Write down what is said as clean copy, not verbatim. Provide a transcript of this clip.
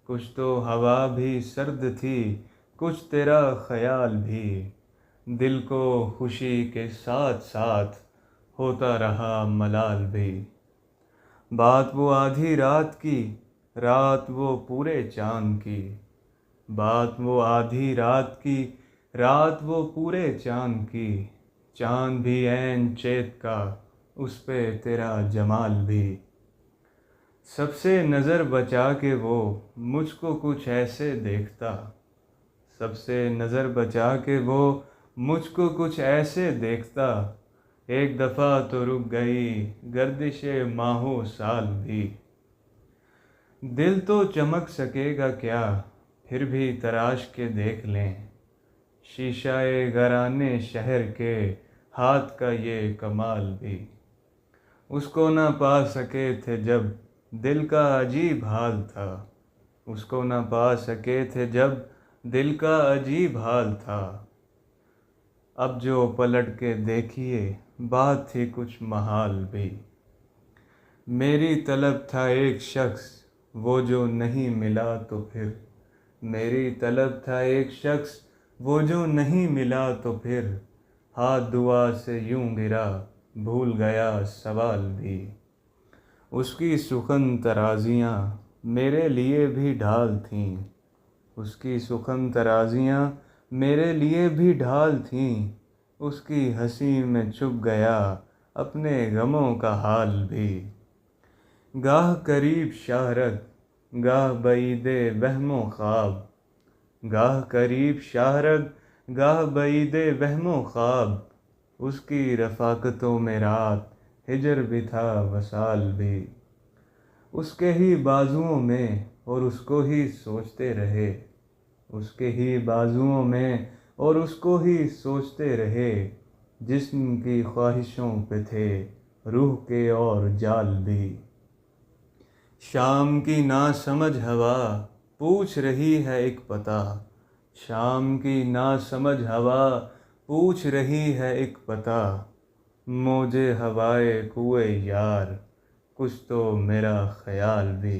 कुछ तो हवा भी सर्द थी, कुछ तेरा ख्याल भी। दिल को खुशी के साथ साथ होता रहा मलाल भी। बात वो आधी रात की, रात वो पूरे चांद की। बात वो आधी रात की, रात वो पूरे चांद की। चांद भी ऐन चेत का, उस पे तेरा जमाल भी। सबसे नज़र बचा के वो मुझको कुछ ऐसे देखता। सबसे नज़र बचा के वो मुझको कुछ ऐसे देखता। एक दफ़ा तो रुक गई गर्दिशे माहो साल भी। दिल तो चमक सकेगा क्या, फिर भी तराश के देख लें। शीशाए घराने शहर के, हाथ का ये कमाल भी। उसको ना पा सके थे जब दिल का अजीब हाल था। उसको ना पा सके थे जब दिल का अजीब हाल था। अब जो पलट के देखिए, बात थी कुछ महाल भी। मेरी तलब था एक शख्स, वो जो नहीं मिला तो फिर। मेरी तलब था एक शख्स, वो जो नहीं मिला तो फिर। हाथ दुआ से यूं गिरा, भूल गया सवाल भी। उसकी सुखन तराजियाँ मेरे लिए भी ढाल थीं। उसकी सुखन तराजियाँ मेरे लिए भी ढाल थीं। उसकी हंसी में छुप गया अपने गमों का हाल भी। गाह करीब शाहरग, गाह बईदे वहमो ख्वाब। गाह करीब शाहरग, गाह बईदे वहमो ख्वाब। उसकी रफ़ाक़तों में रात, हिजर भी था वसाल भी। उसके ही बाजुओं में और उसको ही सोचते रहे। उसके ही बाजुओं में और उसको ही सोचते रहे। जिस्म की ख्वाहिशों पे थे रूह के और जाल भी। शाम की नासमझ हवा पूछ रही है एक पता। शाम की नासमझ हवा पूछ रही है एक पता। मौजे हवाए कुए यार, कुछ तो मेरा ख्याल भी।